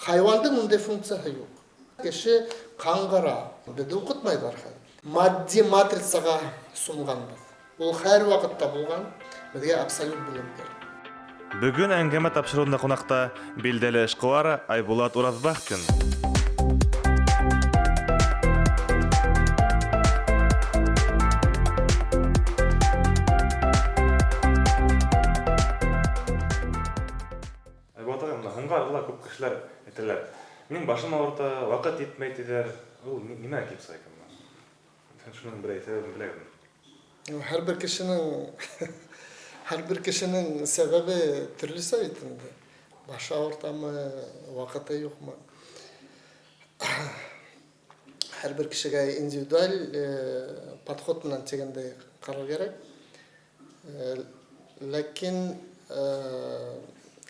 Хайвандың мындай функциясы жоқ. Кеше қаңғыра, бізді оқытмайлар. Maddi matritsаға сұнғанбыз. Ол һәр вақытта болған, бізге абсолют білім берді. Бүгін әңгіме тапшыруында қонақта белгілі эшкуар Айбулат Уразбахтин. Айбулат ағам, ғынға арқылы көп кішілер етілер. Мен башым ауырта, вақыт етмейді дедер. Ол неме әкеп сайқым? Шының бір әйтебін білегін. Her bir kişinin sebebi türlü sebebinde. Başı ağırta mı, vakıtı yok mu? Her bir kişiye individual подходынан çekende karar gerek. Lakin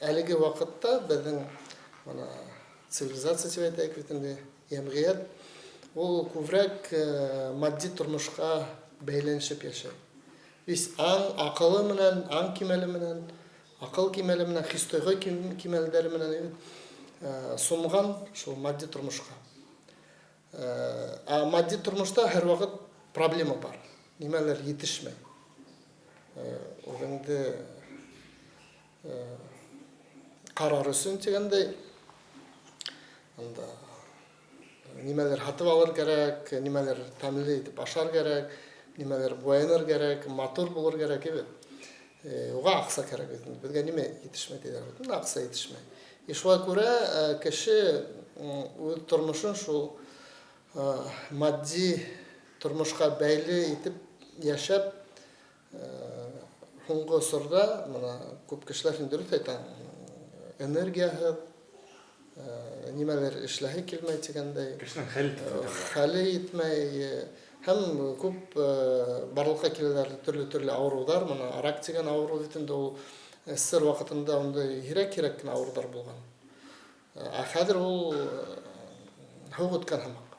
әлеге vakıtta bizim цивилизация sebep ekvitinde yemgiyet ол көбірек maddi тұрмышқа бәйленшіп yaşaydı. Biz akıllı menen, kemeli menen, akıl kemeli menen, histoyga kemelleri menen sungan şu maddi turmuşka. Maddi turmuşta her vakit problema var. Nimeler yetişmey. Orada karar üstün çekende nimeler hatıp alır gerek, nimeler temizle edip aşar gerek. Nimeler boyanır gerek, motor bulur gerek evet. Oğa aksa gerek edin. Bizge nime yetişmedi der. Aksa yetişmedi. Şuna göre kişi turmuşun şu maddi turmuşka beyli etip yaşap hungu sırda köp kişiler şimdi aytan energiyası nimeler işlehi kelmey çekende Kişinin hali etmey hem көп барлыққа келелер түрлі аурудар, мына рак деген ауру дейтінде ол СССР уақытында ондай керек аурудар болған. Қазір ол хөк өткен хамақ.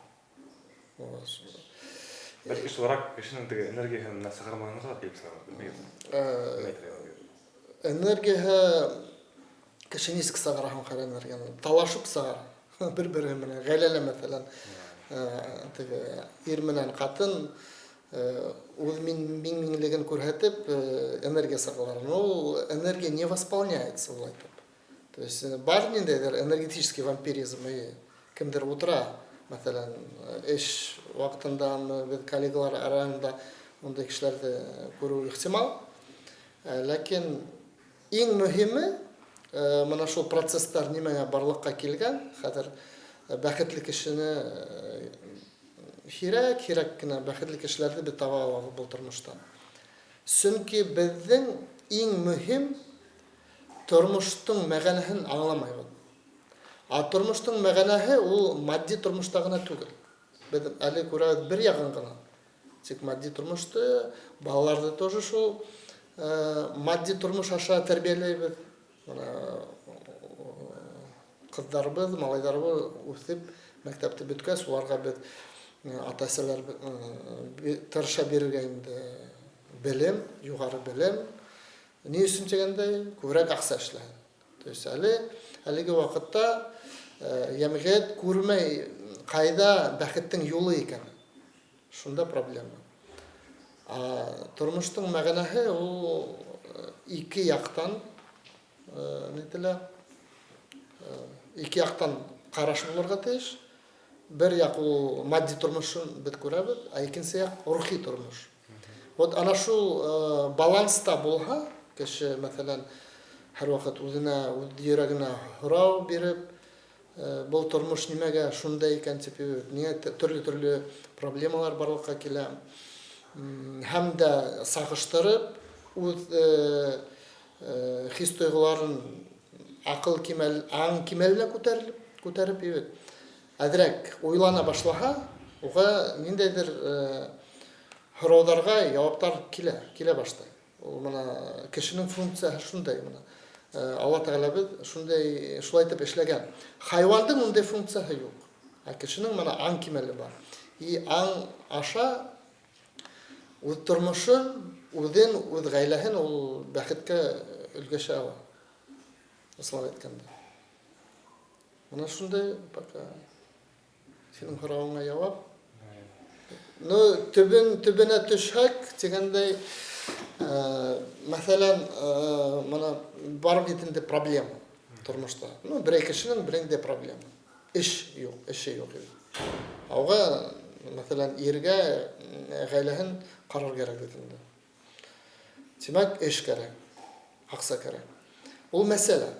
Бәлкі сол рак кішінің энергиясын сағырмағыңызға келіп сағырмағыңыз? Энергиясы кішін ескі сағырағын қара энергияны. Талашып сағыр. Бір-бірі міне ғайләлі мәтелен. Ер менен қатын өз миңлеген көрсетіп энергия сақаларын. Ол энергия не восполняется, ол айтып. То есть бар нендейлер энергетический вампиризм. Кімдер отыра, мәселен, еш уақытында коллегалар арасында ондай кішілерді көру ықтимал. Ләкин ең мөһиме мына шул процесстар немеге барлыққа келген. Қазір бәхетлі кішіні хирек кіна бәхетлі кішілерді бір таба алады бұл тұрмышта. Сүнки біздің ең мүхим тұрмыштың мәғанәһін аңламайды. Тұрмыштың мәғанәһі ол maddi тұрмыштағына түгіл. Біз әлі көреді бір яғын ғана. Тек maddi тұрмышты, балаларды тоже шул maddi тұрмыш аша тәрбиелейбіз. Kızlarımız, malaylarımız üstüp mektepte bütkes, ularga biz ataseler tırışa bergende bilim, yukarı bilim. Ne üçün çekende? Kövrek aksa işleyen. Әлеге вакытта емгет көрмей кайда бәхеттің yolu екен. Шунда проблема. Тұрмыштың мәгънәһе ол ике яктан İki яктан караш булырга тиеш. Бер як ул maddi тормышын бит күрәбез, икенче як рухи тормыш. Вот ана шул баланста булһа, кеше мәсәлән һәр вакыт үзенә, үз йөрәгенә һорау биреп, бу тормыш нимәгә шундай икән дип, нигә төрле проблемалар барлыкка килә. Һәм дә сагыштырып, үз хис-тойгыларын акыл кемел, кемеліне көтеріп ебет. Әдірек ойлана башлаға, оға нендейдір хыраударға жауаптар келе баштай. Ол мына кешінің функциясы шундай. Алла Тағала біз шулай етіп эшләгән. Хайвандың ондай функциясы жоқ. Кешінің мына аң кемелі бар. Аң аша өз тұрмышын, өз ғайләһен ол бәхеткә өлгәшә ала. Ислам әйткәндә. Мына шундай пока сенің сұрауыңа жауап. Ну, төбіне түшһәк дегендей, мәсәлән, мына бар битендә проблема тормышта. Ну, бер кешенең берендә проблема. Эше юк иде. Ауга, мәсәлән, иргә гаиләһен карар кирәк битендә. Демәк, эш кирәк, акса кирәк. Ул мәсьәлә.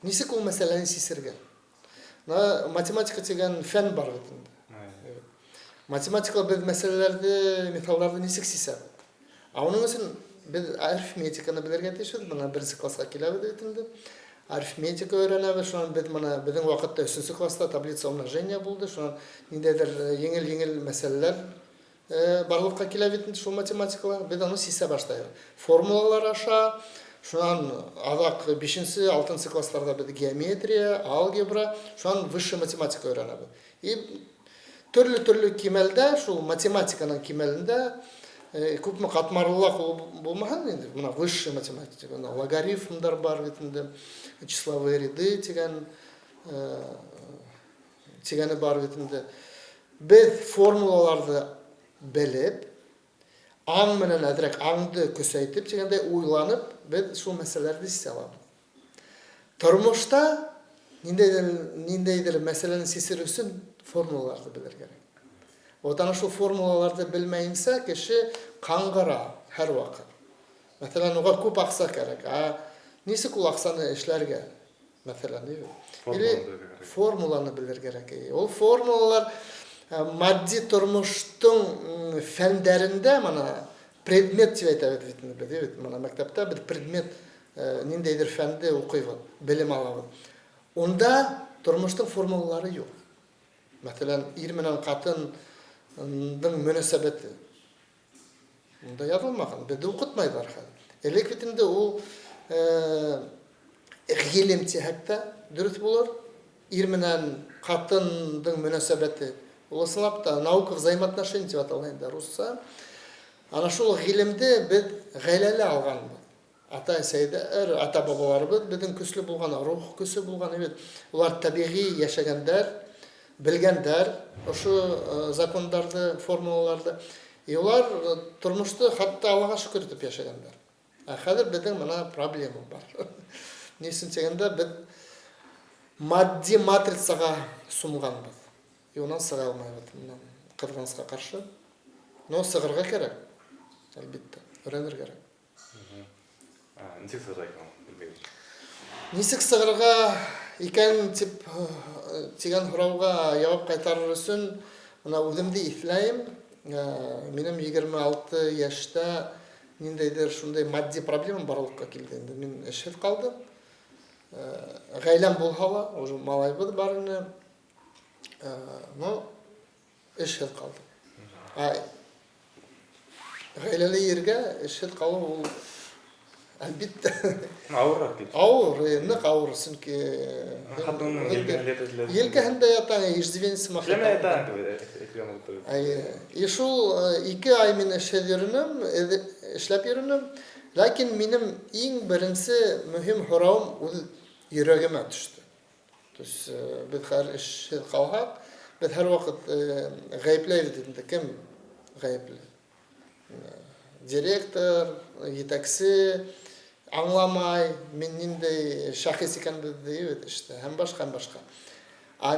Нисек ул мәсьәләне сисергә? Математика дигән фән бар битендә. Математика без мәсьәләләрне, мисалларны нисек сисәбез? Аның өчен без арифметиканы белергә тиешбез. Менә беренче класска киләбез битендә. Арифметика өйрәнәбез. Шуннан без менә безнең вакытта 3нче класста таблица умножения булды. Шуннан ниндәйдер еңел мәсьәләләр барлыкка килә битендә шул математикалар. Без аны сисә башлайбыз. Формулалар аша, шуннан адак 5нче, 6нчы классларда без геометрия, алгебра, шуннан высшая математика өйрәнәбез. И төрле кимәлдә, шул математиканың кимәлендә күпме катмарлылык булмаган инде. Менә высшая математика, логарифмдар бар битендә, числовые ряды дигән бар битендә. Без формулаларны белеп, аң менән әдрәк аңды көсәйтеп дигәндәй уйланып, без шул мәсьәләләрне сисә алабыз. Тормышта ниндәйдер мәсьәләне сисер өчен формулаларды белергә кирәк. Вот ана шул формулаларды белмәенсә, кеше каңгыра һәр вакыт. Мәсәлән, уга күп акса кирәк. Нисек ул аксаны эшләргә? Мәсәлән, формуланы белергә кирәк. Ул формулалар матди тормыштың фәндәрендә, мана предмет дип әйтәбез бит. Мана мәктәптә бер предмет ниндәйдер фәнде укыйбыз, белем алабыз. Онда тормыштың формулалары юк. Мәсәлән, ир менән катындың мөнәсәбәте. Онда язылмаган, бездә укытмайлар хәзер. Элек бит инде ул гыйлем тиһәктә дөрес булыр. Ир менән катындың мөнәсәбәте. Ул исламда та наука взаимоотношения дип аталган инде русча. Ана шул гыйлемде без гаиләле алганбыз. Ата-әсәйдәр, ата-бабаларыбыз безнең көчле булган, рух көсе булган бит. Улар табигый яшәгәннәр, белгәннәр, ошо законнарны, формулаларны. И улар тормышты хатта Аллага шөкер итеп яшәгәннәр. Хәзер безнең моны проблема бар. Нисен дигәндә без матди матрицага сумганбыз. И унан сыга алмайбыз. Кыргызга каршы. Но сыгырга кирәк. Әлбәттә, өйрәнергә кирәк. Нисек сыгырга икән? Белмәйм. Нисек сыгырга икән дип дигән сорауга җавап кайтарыр өчен, менә үземне исләйм. Минем 26 яшьтә ниндәйдер шундай матди проблема барлыкка килде. Инде мин эшһез калдым. Гаиләм булһа, уже малайбыз бар инде. Но эшһез калдым. Гаиләле ергә эшһез калу ул әлбәттә Авыррак дип. Ауыр, нык ауыр, чөнки Хатынның елкәһендә ята, иждивенчеси махта. Эшләмәй та, И шул 2 ай мин эшләп йөрдем, ләкин минем иң беренче мөһим һорауым ул йөрәгемә төште. То есть без һәр эшһез калгак, без һәр вакыт гаепләйбез инде, кем гаепле? Директор, җитәкче аңламай, мин ниндәй шәхес икәнбез дип ишетә, һәм башка.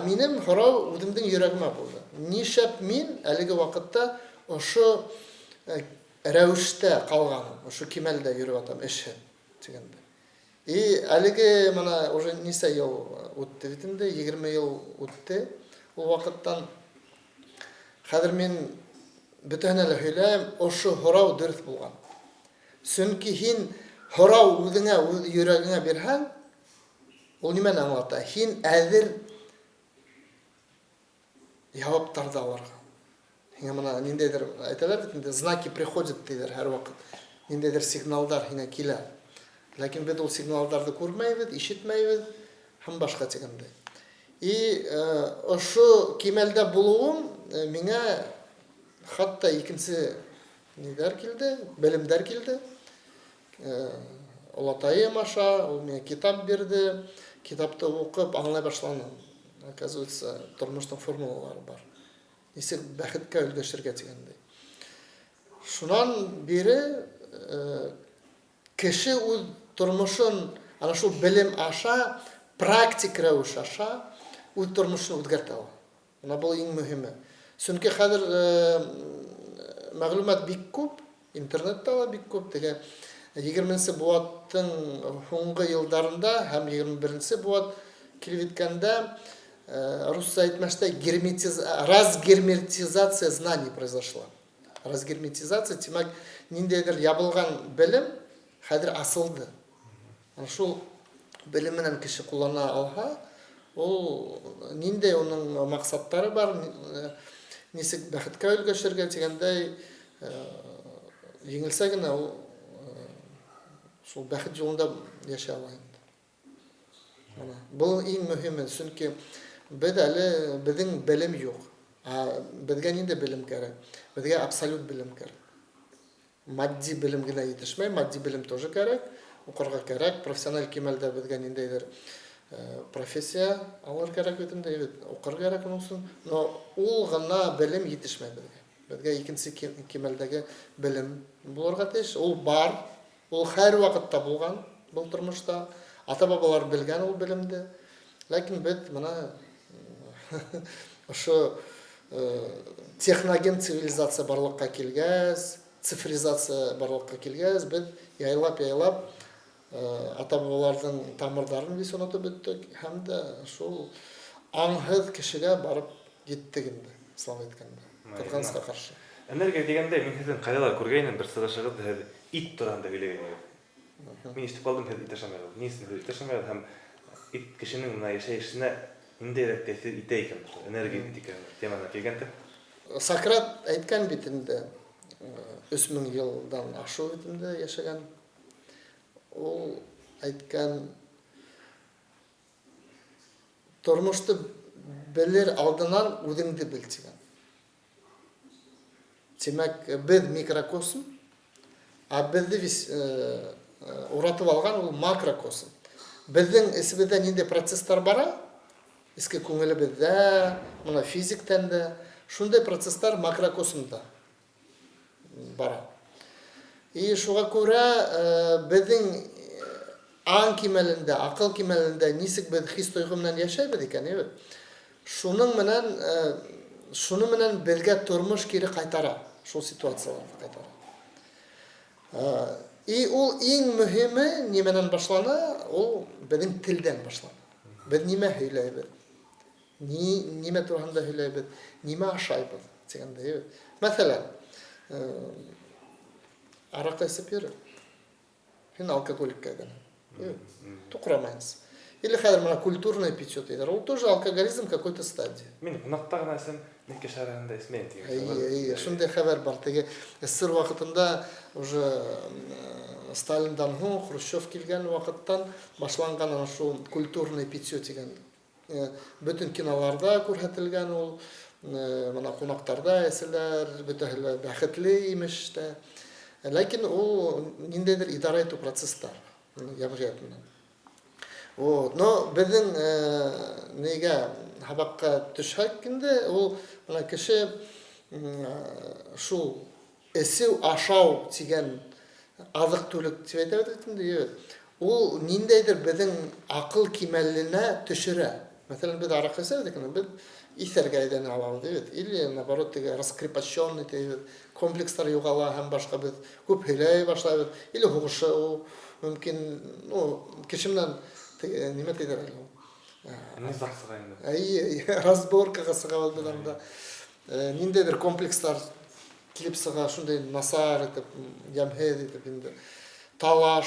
Минем һорау үземнең йөрәгемә булды. Нишләп мин әлеге вакытта ошо рәвештә калганым, ошо кимәлдә йөреп атам эшһез дигәндә. И әлеге менә уже ничә ел үтте бит инде, 20 ел үтте. Ул вакыттан хәзер мин бөтенләй һөйләм, ошо һорау дөрес булган. Чөнки һин һорау үзеңә, үз йөрәгеңә бирһәң, ул нимәне аңлата? Һин әзер җаваптарды алырга. Һиңа менә ниндәйдер әйтәләр бит инде, знаки приходят диләр һәр вакыт. Ниндәйдер сигналдар һиңа килә. Ләкин без ул сигналларны күрмәйбез, ишетмәйбез, һәм башка дигәндәй. И ошо кимәлдә булуым миңа хатта икенче нидәр килде, белемдәр килде. Олатайым аша, ул миңа китап бирде. китапты оқып аңлай башланым. Оказывается, тормыштың формулалары бар. Нисек бәхеткә өлгәшергә дигәндәй. Шуннан бері кеше үз тормышын ана шул белем аша, практик рәвеш аша үз тормышын үзгәртә ала. Менә бу иң мөһиме. Чөнки хәзер мәгълүмат бик күп, интернетта ла бик күп. Теге 20-нче буаттың һуңгы елларында һәм 21-нче буат килеп иткәндә русча әйтмәштә разгерметизация знаний произошла. Разгерметизация, демәк, ниндәйдер ябылган белем хәзер асылды. Шул белем менән кеше куллана алса, ул ниндәй уның максаттары бар, нисек бәхеткә өлгәшергә дигәндәй, җиңелсә генә ул шул бәхет юлында яшәй ала инде. Бу иң мөһиме, чөнки без әле безнең белем юк. Безгә нинди белем кирәк? Безгә абсолют белем кирәк. Матди белем генә итешмәй, матди белем тоже кирәк, укырга кирәк, профессиональ кимәлдә безгә ниндидер профессия алыр кирәк бит инде, укыр кирәк монсын. Но ул гына белем итешмәй безгә. Безгә икенче кимәлдәге белем булырга тиеш. Ул бар, ул һәр вакытта булган бу тормышта. Ата-бабалар белгән ул белемде. Ләкин без моны ошо техноген цивилизация барлыкка килгәс, цифризация барлыкка килгәс, без яйлап ата-бабаларның тамырларын без онытып беттек, һәм дә шул аңһыз кешегә барып җиттек инде, ислам әйткәндә. Кыргызга каршы. Энергия дигәндә мин һездән кайдалар күргәйнем, бер сырашыгыз һез ит турында сөйләгән. Мин ишетеп калдым, һез ит ашамыйсыз. Нисен ит ашамыйсыз һәм ит кешенең менә яшәешенә ниндәй тәэсир итә икән? Энергетика темасына килгәндә. Сократ әйткән бит инде, 3000 елдан ашу бит инде яшәгән. Ул әйткән, тормышты белер алдынан үзеңне бел дигән. Демәк, без микрокосм, безне уратып алган ул макрокосм. Безнең эсебездә нинди процесслар бара? Иске күңелебездә, моны физиктән дә, шундай процесслар макрокосмда бара. И шуга күрә безнең аң кимәлендә, акыл кимәлендә нисек без хис тойгы белән яшәйбез икән, шуның менән безгә тормыш кире кайтара, шул ситуацияларны кайтара. И ул иң мөһиме нименән башлана? Ул безнең телдән башлана. Без нимә һөйләйбез? Нимә турында һөйләйбез? Нимә ашайбыз? Дигәндә. Мәсәлән, аракы эсеп йөрү. Һин алкоголикка генә. Туктамайсың. Или хәзер менә культурный питье диләр. Ул тоже алкоголизм какой-то стадия. Мин кунакта гына сен нике шарында исмәйм дигән. Шундай хәбәр бар. Теге СССР вакытында уже Сталиндан һуң, Хрущев килгән вакыттан башланган ана шул культурный питье дигән. Бөтен киноларда күрһәтелгән ул, менә кунактарда әсәләр, бөтәһе бәхетле имеш тә. Ләкин ул ниндидер идара итү процесслар, ягърият менән. Но безнең нигә хабакка төшәк инде, ул менә кеше шул эсеү ашау дигән азык-түлек дип әйтәбез инде. Ул ниндәйдер безнең акыл кимәленә төшерә. Мәсәлән, без аракы эсәбез, без исәргә әйләнә алабыз, дибез. Или наоборот, теге раскрепощенный дибез. Комплекслар югала һәм башка без күп һөйләй башлабыз. Или хугышу мөмкин, кеше менән нимә диләр ул? Низаксыга инде. Разборкага сыгабыз без анда. Ниндәйдер комплекслар килеп сыга, шундай насар итеп, ямһез итеп инде. Талаш,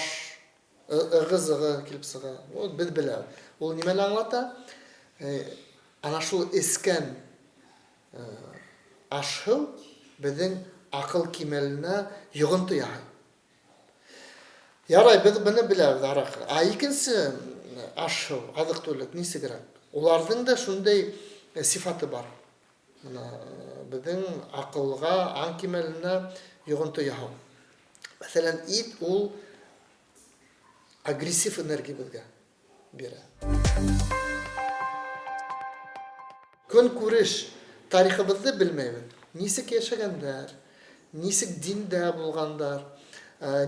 ыгы-зыгы килеп сыга. Ул без беләбез. Ул нимәне аңлата? Ана шул эскән ашһыу безнең акыл кимәленә йогынты яһый. Ярай, без моны беләбез, аракы. Икенче ашһыу, азык-түлек нисегрәк? Уларның да шундай сифаты бар. Менә безнең акылга, аң кимәленә йогынты яһау. Мәсәлән, ит ул агрессив энергия безгә. бирә. Көн күреш тарихыбызды белмәйбез. Нисек яшәгәннәр, нисек диндә булгандар,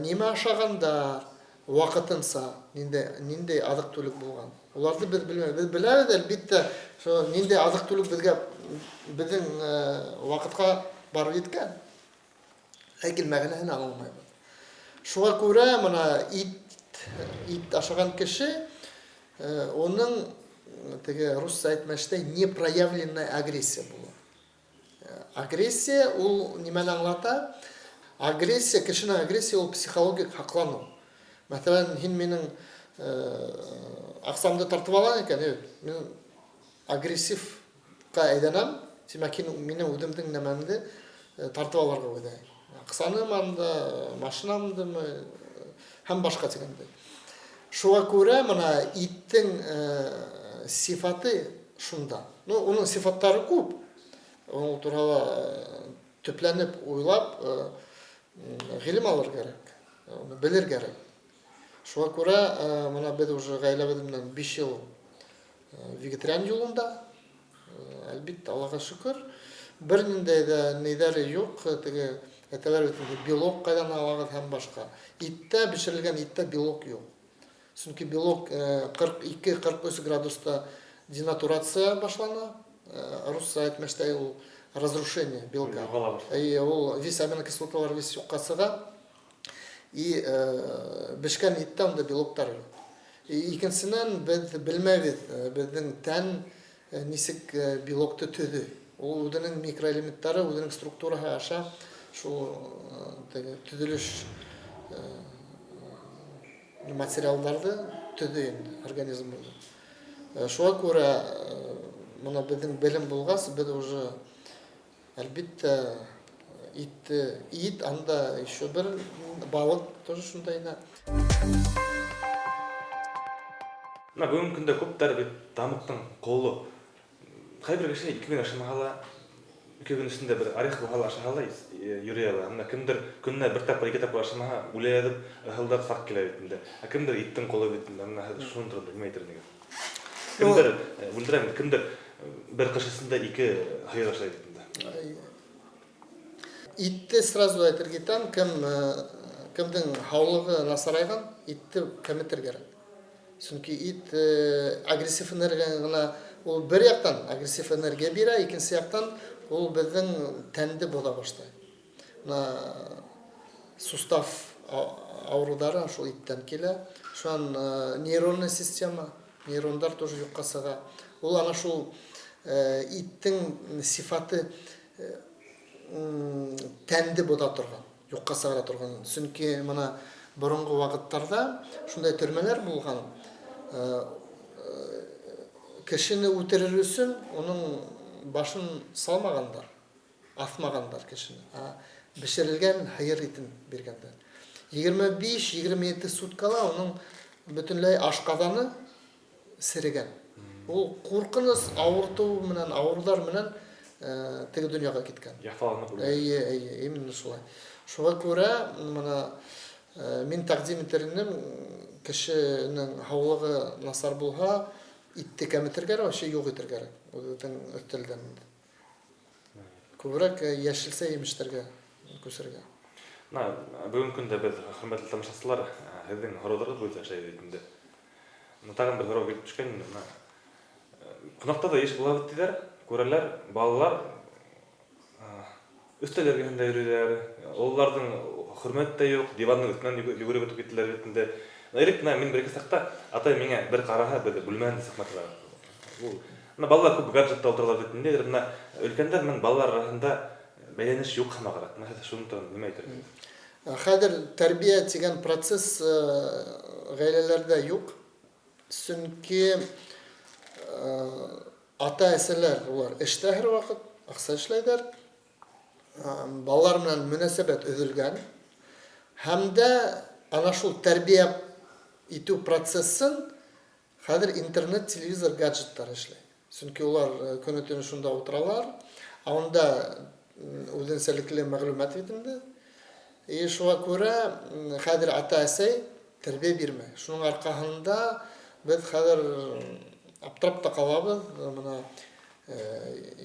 нимә ашагандар, вакытынса, нинди азык-түлек булган. Уларны без белмәйбез. Без беләбез, әлбәттә, шо нинди азык-түлек безгә безнең вакытка барып җиткән. Ләкин мәгънәһен аңламыйбыз. Шуңа күрә моны ит ашаган кеше, оның теге русча әйтмәштәй непроявленная агрессия була. Агрессия ул нимәне аңлата? Агрессия, кешенең агрессия ул психологик хаклану. Мәсәлән, һин минең аксамды тартып алган икән, мин агрессивка әйләнәм, димәк, һин минең үземнең нәмәмне тартып алырга уйлый. Аксанымды, машинамдымы, һәм башка дигәндәй. Шуңа күрә моны иттең сифаты шунда. Оның сифаттары күп. Ул турында төпләнеп уйлап, гыйлем алыр кирәк. Оны белер кирәк. Шуңа күрә моны без уже гаиләбез белән 5 ел вегетариан юлында. Әлбәттә, Аллаһка шөкер. Бернинде дә нидәре юк, теге әтәләр белок кайдан алагыз һәм башка. Иттә бишерелгән иттә белок юк. Чөнки белок 42-43 градуста денатурация башлана. Русча әйтмәштәй ул разрушение белка. Ул весь аминокислоталар весь юкка сыга. И бешкән иттә анда белоктар юк. Икенчесеннән без белмәбез, безнең тән нисек белокты төҙө. Ул үзенең микроэлементтары, үзенең структураһы аша шул төҙелеш материалдарды төҙө инде организм булды. Шуңа күрә моны безнең белем булгас, без уже әлбәттә ит анда еще бер балык тоже шундайна. Бүгінгі күнде көптәр бит дамыктың қолы. Кайбер кеше 2 күн ашамагала, 2 күн эчендә бер орех бухала ашагала, йөрөй ала. Менә кемдер көнне бер тапкыр, 2 тапкыр ашамага, үләдеп, һылдап сак килә бит инде. Кемдер иттең қолы бит инде, менә шуны турында белмәйтер инде. Кемдер үлдерәм, кемдер бер кышысында 2 һыйыр ашай бит инде. Итте сразу әйтер китәм, кемдең һаулыгы насарайган, итте кәметер кирәк. Чөнки ит агрессив энергия гына, ул бер яктан агрессив энергия бирә, икенче яктан ул безнең тәнде боза башлый. Сустав авырулары шул иттән килә. Шуан нейронная система, нейрондар тоже юкка сыга. Ул ана шул иттең сифаты тәнде боза торган, юкка сыгара торган. Чөнки моны борынгы вакыттарда шундай төрмәләр булган. Кешене үтерер өчен оның башын салмагандар, асмагандар кешене. Бешерелгән һыйыр итен биргәннәр. 25-27 суткала оның бөтенләй ашказаны серегән. Ул куркыныс авырту менән, авырулар менән теге дөньяга киткән. Яфаланып үлгән. Именно шулай. Шуңа күрә моны мин тәкъдим итернем, кешенең һаулыгы насар булһа, итте кәметергә, вообще юк итергә. Үзенең өстәлдән. Күбрәк яшелсә емештәргә күсәргә. Бүгенге көндә без хөрмәтле тамашачылар, һезнең һорауларыгыз буенча эшләйбез инде. Тагын бер һорау килеп төшкән. Кунакта да еш була бит диләр, күрәләр, балалар өстәл ергәндә йөриләр. Олларның хөрмәт тә юк, диванның өстеннән йөгереп үтеп киттеләр бит инде. Ирек мин бер кисәктә атай миңа бер караһа, бер бүлмәне сыкматылар. Балалар күп гаджет алдыралар бит инде. Өлкәндәр мен балалар арасында бәйләнеш юк хәмагырак. Менә шуны турында нимә әйтергә? Хәзер тәрбия дигән процесс гаиләләрдә юк. Чөнки ата-әсәләр улар эштә һәр вакыт, акча эшләйләр. Балалар белән мөнәсәбәт өзелгән. Һәм дә ана шул тәрбия итү процессын хәзер интернет, телевизор, гаджеттар эшләй. Чөнки улар көне-төне шунда утыралар, анда үзенчәлекле мәгълүмат бит инде. Шуңа күрә хәзер ата-әсәй тәрбия бирмәй. Шуның аркасында Без хәзер аптырап та калабыз. Менә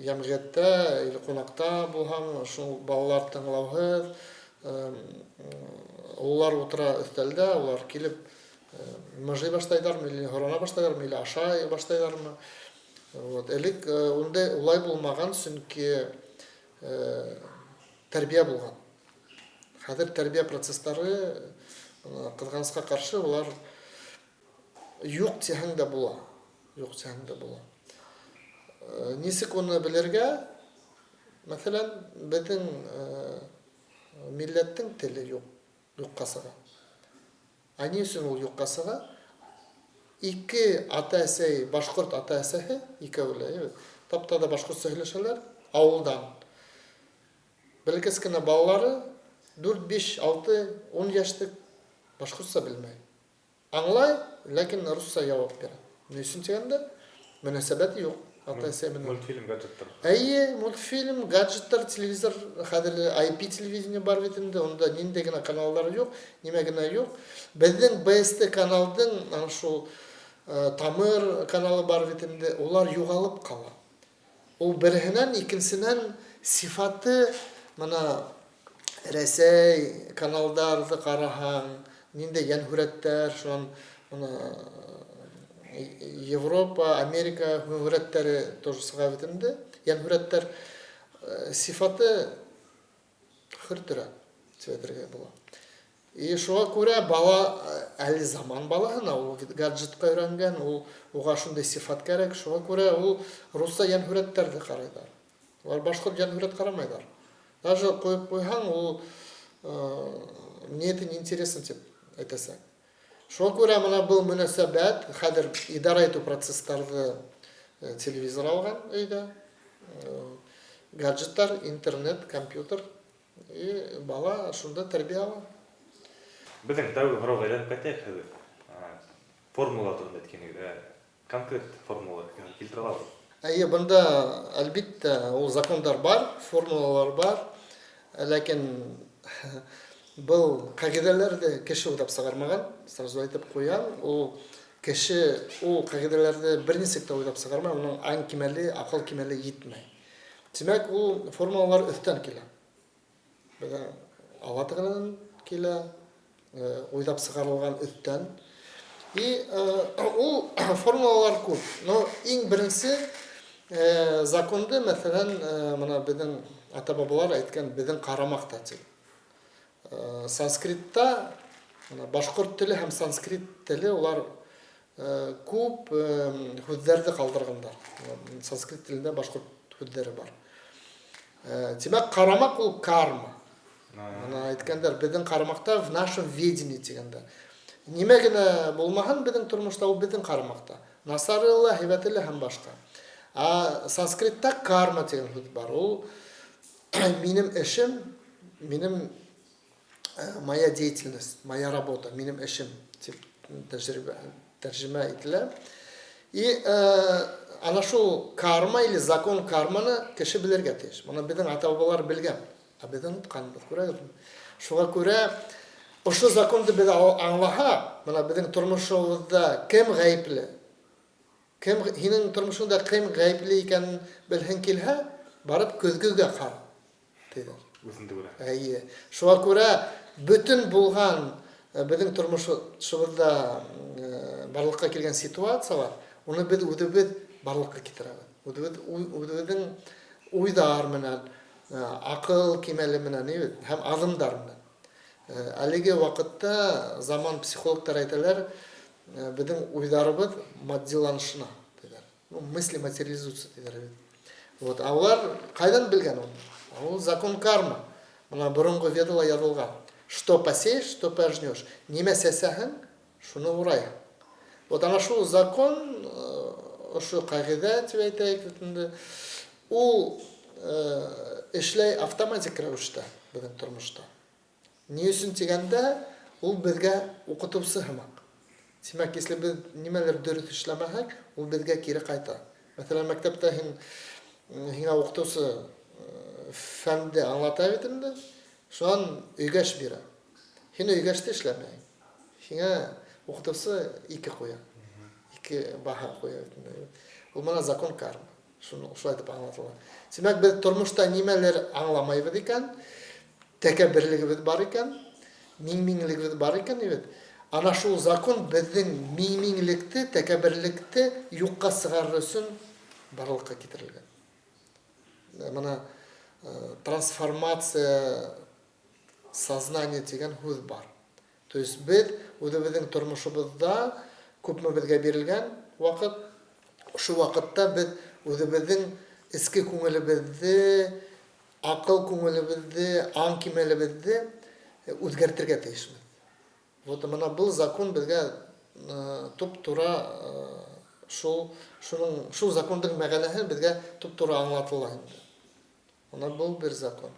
ямгыятьтә или кунакта булган шул балалар тыңлауһыз, улар утыра өстәлдә, улар килеп мыжый башлайлармы, или һорана башлайлармы, или ашай башлайлармы. Вот, элек улай булмаган, чөнки тәрбия булган. Хәзер тәрбия процесслары кызганычка каршы улар юк дисәң дә була. Юк дисәң дә була. Нисек уны белергә? Мәсәлән, безнең милләттең теле юк, юкка сыга. Ни өчен ул юкка сыга? Ике ата-әсәй, башкорт ата-әсәһе, икәүләре, таптада башкорт сөйләшәләр, авылдан. Белгез кенә балалары 4, 5, 6, 10 яшьлек башкортса белмәй. Аңлай, ләкин русча җавап бирә. Ни өчен дигәндә, мөнәсәбәт юк. Ата-әсәй менән. Мультфильм, гаджеттар. Әйе, мультфильм, гаджеттар, телевизор, хәзер IP телевидение бар бит инде, онда нинди генә каналлар юк, нимә генә юк. Безнең BST каналдың аны шул Тамыр каналы бар бит инде, улар югалып кала. Ул береннән икенчесеннән сифаты менә Рәсәй каналларда караһаң, нинди янһүрәттәр, шуның менә Европа, Америка янһүрәттәре тоже сыга бит инде. Янһүрәттәр сифаты хөртүрә сөйләргә була. И шуңа күрә бала әле заман балаһына ул гаджетка өйрәнгән, ул уга шундый сифат кирәк, шуңа күрә ул русча янһүрәттәрне карыйлар. Улар башкорт янһүрәт карамайлар. Даже коеп куйһаң, ул мне это не интересно дип әйтәсәң. Шуңа күрә менә бу мөнәсәбәт, хәзер идара итү процесслары телевизор алган өйдә, гаджеттар, интернет, компьютер, и бала шунда тәрбия ала. Безнең тәүге һорауга әйләнеп китәйек хәзер. Формула турында әйткәндә, конкрет формула килтерә алабыз. Әйе, бында әлбиттә ул закондар бар, формулалар бар, ләкин был кагыйдәләрдә кеше уйлап сыгармаган, сразу әйтеп куям, ул кеше ул кагыйдәләрдә бернисек тә уйлап сыгармаган, уның аң кимәле, акыл кимәле җитмәй. Димәк, ул формулалар өстән килә. Бездә Алла Тәгаләдән килә, уйлап сыгарылган өстән. И ул формулалар күп. Но иң беренче законды, мәсәлән, менә безнең ата-бабалар әйткән, безнең карамакта дип. Санскритта, башкорт теле һәм санскрит теле улар күп хүзләрне калдыргандар. Санскрит телендә башкорт хүзләре бар. Димәк, карамак ул карма. Менә әйткәндәр, безнең карамакта в нашем ведении дигәндә. Нимә генә булмаган безнең тормышта, ул безнең карамакта. Насарылла, һәйбәтле һәм башка. Санскритта карма дигән сүз бар. Ул минем эшем, минем моя деятельность, моя работа, минем эшем дип тәрҗемә ителә. И ана шул карма или закон карманы кеше белергә тиеш. Моны безнең ата-бабалар белгән. Безнең утканбыз, күрәгезме? Шуңа күрә ошо законды без аңлаһа, менә безнең тормышыбызда кем гаепле? Кем һинең тормышыңда кем гаепле икәнен белһәң килһә, барып көзгөгә кар. Диләр. Үзеңдә күрә. Әйе. Шуңа күрә бүтән булган безнең тормышыбызда барлыкка килгән ситуациялар, уны без үзебез барлыкка китерәбез. Үзебезнең уйдар менән, акыл кимәле менән, һәм адымдар менән. Әлеге вакытта заман психологтар әйтәләр, безнең уйдарыбыз матдиланышына, диләр. Мысли материализуются, диләр. Вот, алар кайдан белгән ул? Ул закон карма. Менә борынгы ведала язылган. Что посеешь, то пожнешь. Нимә сәсәһең, шуны урай. Вот ана шул закон, ошо кагыйдә дип әйтәйек инде. Ул эшләй автоматик рәвештә безнең тормышта. Ни өчен дигәндә, ул безгә укытучы һымак. Димәк, если без нимәләр дөрес эшләмәһәк, ул безгә кире кайта. Мәсәлән, мәктәптә һиңа укытучы фәнде аңлата бит инде, шуан өйгәш бирә. Һин өйгәштә эшләмәйсең. Һиңа укытучы 2 куя. ике баһа куя. Ул мына закон карма. Шуны шулай дип аңлатыла. Демәк, без тормышта нимәләр аңламайбыз икән, тәкәбберлегебез бар икән, миң-миңлегебез бар икән, бит. Ана шул закон безнең миң-миңлекте, тәкәбберлекте юкка сыгарыр өчен барлыкка китерелгән. Мына трансформация сознания дигән һүз бар. То есть без үзебезнең тормышыбызда күпме безгә бирелгән вакыт, шу вакытта без үзебезнең эске күңелебезне, акыл күңелебезне, аң кимәлебезне үзгәртергә тиешбез. Вот мына бу закон безгә туп-тура шул законның мәгънәһе безгә туп-тура аңлатыла инде. Ана бу бер закон.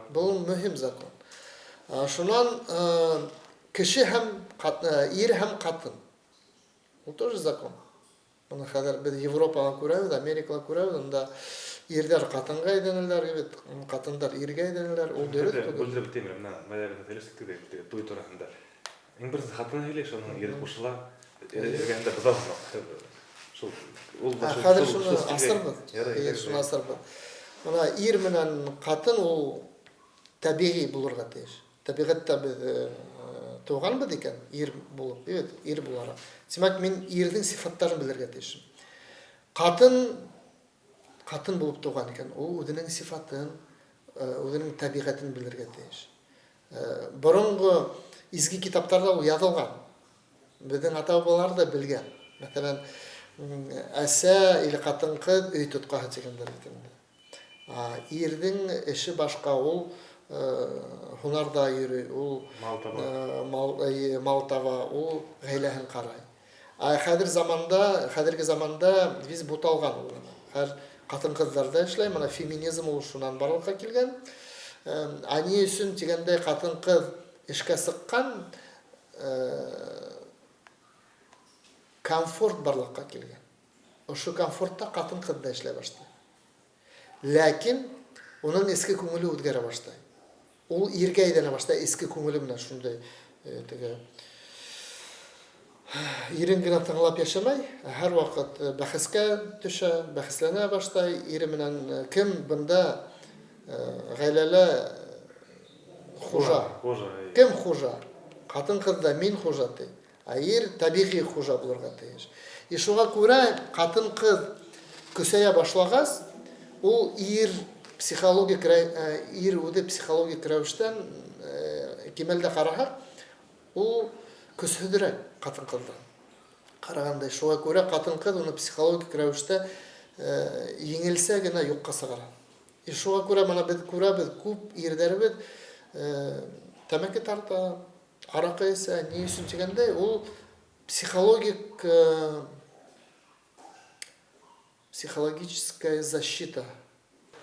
Бу мөһим закон. Шуннан кеше һәм ир һәм катын. Ул тоже закон. Мына хәзер без Европага күрәбез, Америкага күрәбез, анда ирләр катынга әйләнәләр, бит, катындар иргә әйләнәләр. Ул дөрес түгел. Бүлдереп битемер, менә мәдәни телестик дип туй турында. Иң берсе хатына һөйләш, аның ире кушыла. Иргәндә буза. Шул ул хәзер шуны асырбыз. Шуны асырбыз. Мына ир менән катын ул табигый булырга тиеш. Табигатьтә без туганбыз икән, ир булып, ир буларак. Демәк, мин ирнең сифаттарын белергә тиешем. Катын булып туган икән, ул үзенең сифатын, үзенең табигатен белергә тиеш. Борынгы изге китапларда ул язылган. Безнең ата-бабалар да белгән. Мәсәлән, әсә или катын-кыз өй тоткаһы дигәндәр икән. Ирнең эше башка, ул һунарда йөрү, ул мал таба, ул гаиләһен карай. Хәзерге заманда biz буталган ул. Һәр катын-кызларда эшләй, мына феминизм ул шуннан барлыкка килгән. Ани өчен дигәндә катын-кыз эшкә сыккан, комфорт барлыкка килгән. Ошо комфортта катын-кыз да эшләй башлый. Ләкин уның эске күңеле үзгәрә башлый. Ул иргә әйләнә башлый, эске күңеле белән шундай теге ирен генә тыңлап яшәмәй, һәр вакыт бәхескә төшә, бәхесләнә башлый. Ире менән кем бында гаиләле хужа. Кем хужа? Катын-кыз да мин хужа ди. Ир табигый хужа булырга тиеш. И шуңа күрә катын-кыз көсәя башлагас, ул ир психологик рәвештән кимәлдә караһак, ул көсһөҙрәк катын-кыздан. Карагандай, шуңа күрә катын-кыз уны психологик рәвештә еңелсә генә юкка сыгара. И шуңа күрә мына без күрәбез, күп ирләребез тәмәке тарта, аракы эсә, ни өчен дигәндә, ул психологическая защита.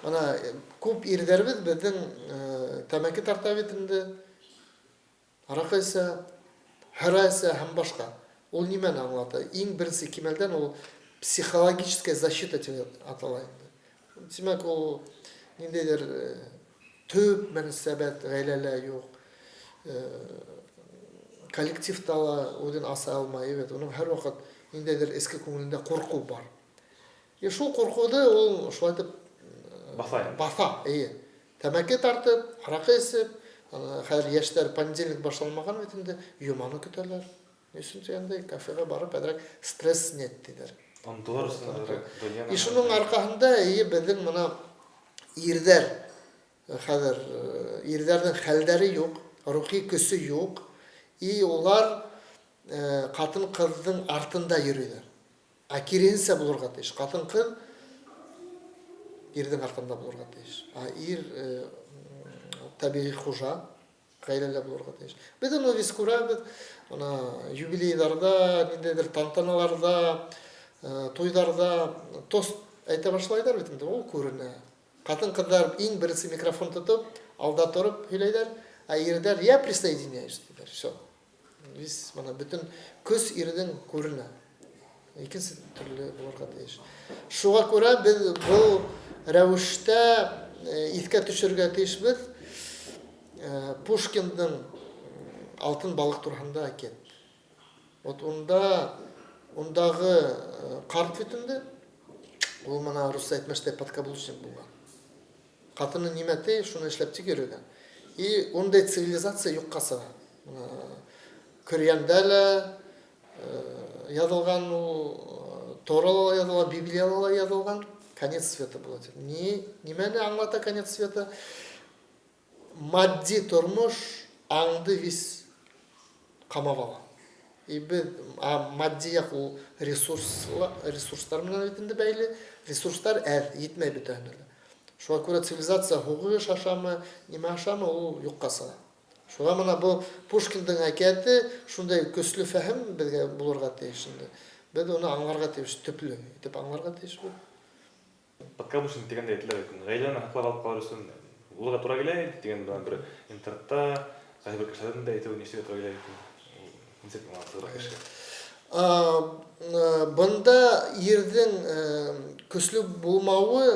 Ана күп ирләребез безнең тәмәке тарта бит инде, аракы эсә, һәрәсә һәм башка. Ул нимәне аңлата? Иң беренче кимәлдән ул психологическая защита дип атала инде. Демәк, ул ниндәйдер төп мөнәсәбәт гаиләлә юк. Коллективта үзен аса алмай, уның һәр вакыт ниндәйдер эске күңелендә курку бар. И шул куркуды ул шулай дип баса. Тәмәке тартып, аракы эсеп, хәзер яшьләр понедельник башланмаган бит инде, юманы көтәләр. Өчен дигәндә кафега барып, әдрәк стресс нет диләр. И шуның аркаһында безнең мына ирдәр, хәзер ирдәрнең хәлдәре юк, рухи көсе юк, и улар катын-кызның артында йөриләр. Киренсә булырга тиеш. Катын-кыз ирнең артында булырга тиеш. Ир табигый хужа, гаиләле булырга тиеш. Без аны күрәбез, ана юбилейларда, ниндәйдер тантаналарда, туйдарда тост әйтә башлайлар бит инде, ул күренә. Катын-кызлар иң беренче микрофон тотып, алда торып һөйләйләр, ирдәр я присоединяюсь диләр. Всё. Biz mana bütün көз ирнең күренә. Икенче төрле булырга тиеш. Шуңа күрә без бу рәвештә искә төшергә тиешбез. Пушкинның Алтын балык турында әкият. Вот ондағы қарт бетінде ол мына рус айтмаштай подкаблучник болған. Қатыны неметей, шуны эшләп тигерген. И ондай цивилизация юкка сыга. Коръяндә язылган, Торала язылган, Библияда язылган конец света була. Немәне аңлата конец света? Матди тормыш аңды вис камап ала. И матди як ул ресурслар менән бит инде бәйле, ресурслар етмәй бит әле. Шуңа күрә цивилизация хугыш ашамы, неме ашамы ул юкка сыга. Шуңа мына бу Пушкиндың әкияте шундай көсле фәһем безгә булырга тиеш инде. Без уны аңларга тиеш, төпле итеп аңларга тиеш бу. Подкаблучник дигәндә әйтелә бит. Гаиләне хаклап алып калыр өчен улга туры килә дигән бер интернетта кайбер кешеләрдән дә әйтү ничек туры килә икән. Ничек булмаслык эш. Бында ирдең көсле булмавы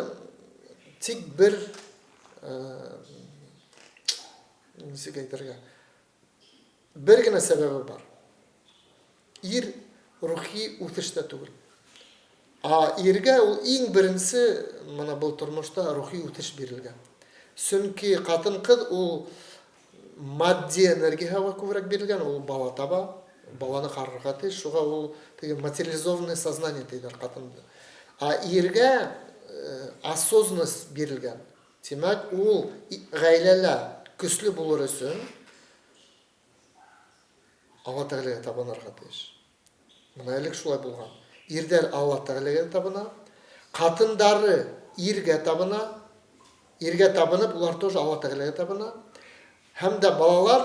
тик бер ничек әйтергә? Бер генә сәбәбе бар. Ир рухи үсештә түгел. Иргә ул иң беренче мына бу тормышта рухи үсеш бирелгән. Чөнки катын-кыз ул матди энергияга күбрәк бирелгән, ул бала таба, баланы карарга тиеш, шуга ул теге материализованное сознание диләр катында. Иргә осознанность бирелгән. Демәк, ул гаиләлә көчле булыр өчен Алла Тәгаләгә табынырга тиеш. Мына элек шулай булган. Ирдәр Алла Тәгаләгә табына, катындары иргә табына, иргә табынып, улар тоже Алла Тәгаләгә табына. Һәм дә балалар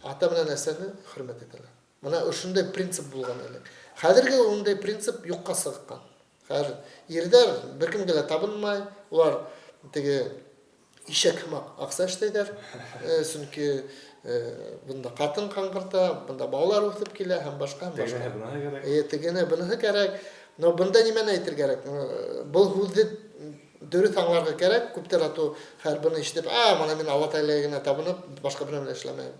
ата менән әсәне хөрмәт итәләр. Мына ошондай принцип булган элек. Хәзерге ондай принцип юкка сыгкан. Хәзер ирдәр беркемгә дә табынмай, улар теге ишәк һымак акса эшләйләр. Чөнки бunda катын каңгырта, бunda балалар үсеп килә һәм башка. Тегене буны кирәк. Но бunda нимәне әйтергә кирәк? Бу хүзде дөрес аңларга кирәк. Күптәр ату һәрберне ишетеп, мана мин Алла Тәгаләгә табынып, башка бер нәрсә эшләмәйм.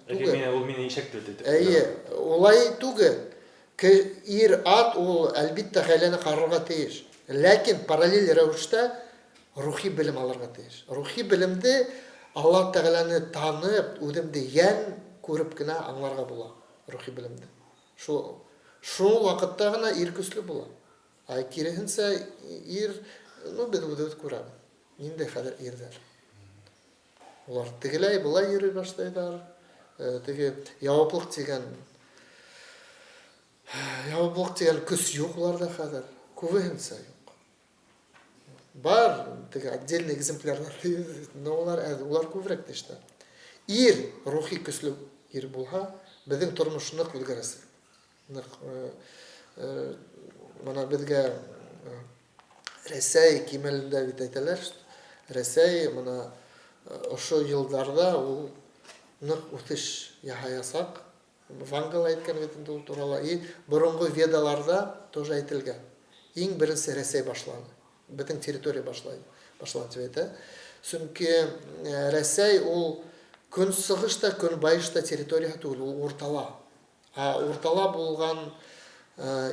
Ул мине ишәк дип. Улай түгел. Ир ат ул әлбиттә гаиләне карарга тиеш. Ләкин параллель рәвештә рухи белем алырга тиеш. Рухи белемде Алла Тәгаләне танып, үземдә ян күреп кенә аңларга була. Рухи белемде. Шул вакытта гына ир көчле була. Киресенчә ир, без үз күрәбез. Нинди хәзер ирдәр. Улар тегеләй булай йөри башлайлар. Теге яваплык дигән көс юк уларда хәзер. Күбенсә юк. Бар теге отдельный экземплярлар, но улар күбрәк тиште. Ир рухи көсле ир булһа, безнең тормышны үзгәрәсе. Мана безгә Рәсәй кимәлендә бит әйтәләр. Рәсәй мана ошо елларда ул нык үсеш яһаясак. Вангал әйткән бит инде ул турала. И борынгы ведаларда тоже әйтелгән. Иң беренче Рәсәй башлады. Бөтен территория башлады дип әйтә. Чөнки Рәсәй ул көнсыгышта, көнбайышта территория түгел, ул уртала. Уртала булган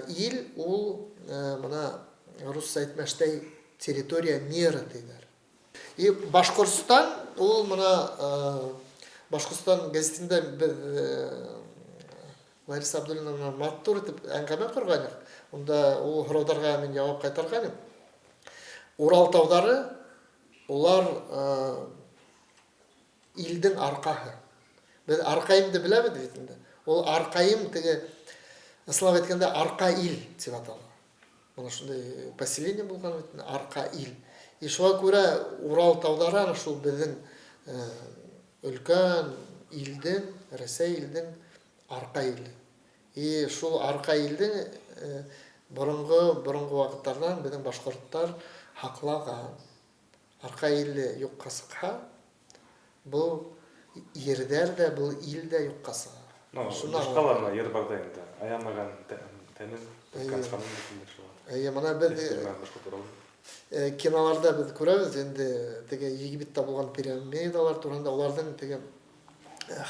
ил ул мына рус әйтмәштәй территория мира диләр. И Башкортстан ул мына Башкортстан газетында Лариса Абдуллина Маттур итеп әңгәмә корган. Онда ул һораударга мин җавап кайтарган. Урал тауҙары улар илдең арҡаһы. Без арҡайымды беләбез бит инде. Ул арҡайым теге ислам әйткәндә арҡа ил дип атала. Мына шундай поселение булган бит, арҡа ил. И шуңа күрә Урал тауҙары ана шул безнең өлкән илдең, Рәсәй илдең арҡа иле. И шул арҡа илдең борынгы вакыттардан безнең башҡорттар һаклаган. Арҡа иле юкка сыҡһа, был ердәр дә, был ил дә юкка сыға. Башҡаларына ер барҙа инде. Аямаган тәнен касканын битендә шулай. Мана без киноларда без күрәбез инде теге Египетта булган пирамидалар турында, улардан теге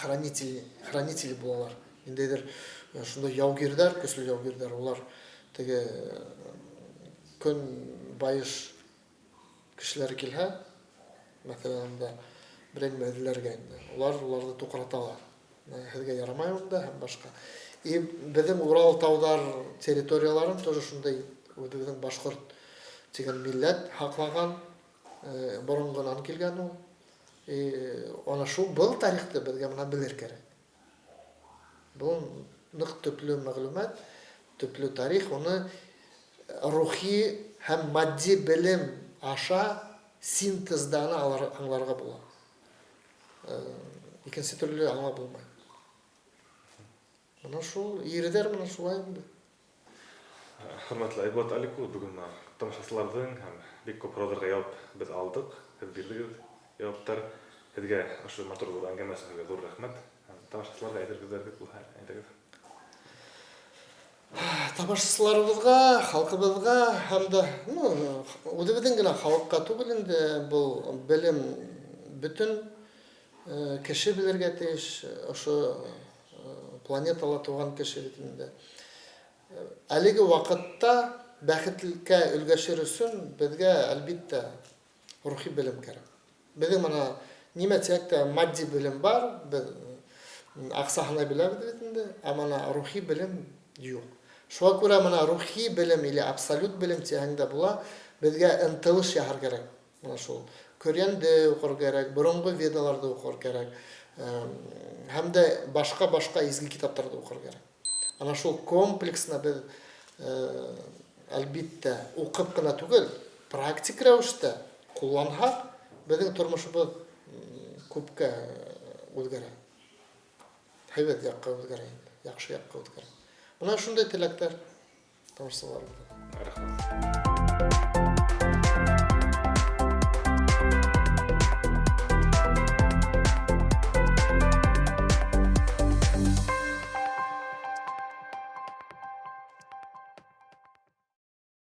хранители булалар. Индейдер шундай яугирдер, көчле яугирдер. Улар теге көн байыш кешеләр килһә, мәсәлән, анда берәр мәдәләргә инде. Уларны туктаталар. Һезгә ярамай анда һәм башка. И безнең Урал таудар территорияларын тоже шундай үзебезнең башкорт дигән милләт хаклаган, борынгыдан килгән ул. И ана шул был тарихты безгә моны белер кирәк. Бу нык төпле мәгълүмат, төпле тарих, оны рухи һәм матди белем аша синтездан аңларга була. Икенче төрле аңлап булмай. Менә шул ирдәр менә шулай инде. Хөрмәтле Айбат Алику, бүген тамашачылардан һәм бик күп сорауларга җавап без алдык. Һез бирдегез җаваптар. Һезгә ошо матур әңгәмәсегезгә зур рәхмәт. Тамашачыларга әйтергезләр дип булса, әйтегез. Тамашачыларыбызга, халкыбызга һәм дә, үзебезнең генә халыкка түгел инде бу белем бөтен кеше белергә тиеш, ошо планетала туган кеше бит инде. Әлеге вакытта бәхеткә өлгәшер өчен безгә әлбиттә рухи белем кирәк. Безнең моны нимә тиякта матди белем бар, без аксаһына беләбез бит инде, ә моны рухи белем юк. Шуңа күрә моны рухи белем или абсолют белем тигәндә була, безгә ынтылыш яһар кирәк. Менә шул Коръәнде укыр кирәк, борынгы ведаларда укыр кирәк, һәм дә башка изге китапларда укыр кирәк. Ана шул комплексно без әлбиттә укып кына түгел, практик рәвештә кулланһак, безнең тормышыбыз күпкә үзгәрә. Һәйбәт якка үзгәрә инде, яхшы якка үзгәрә. Менә шундай теләктәр тамашачыларыбызга. Рәхмәт.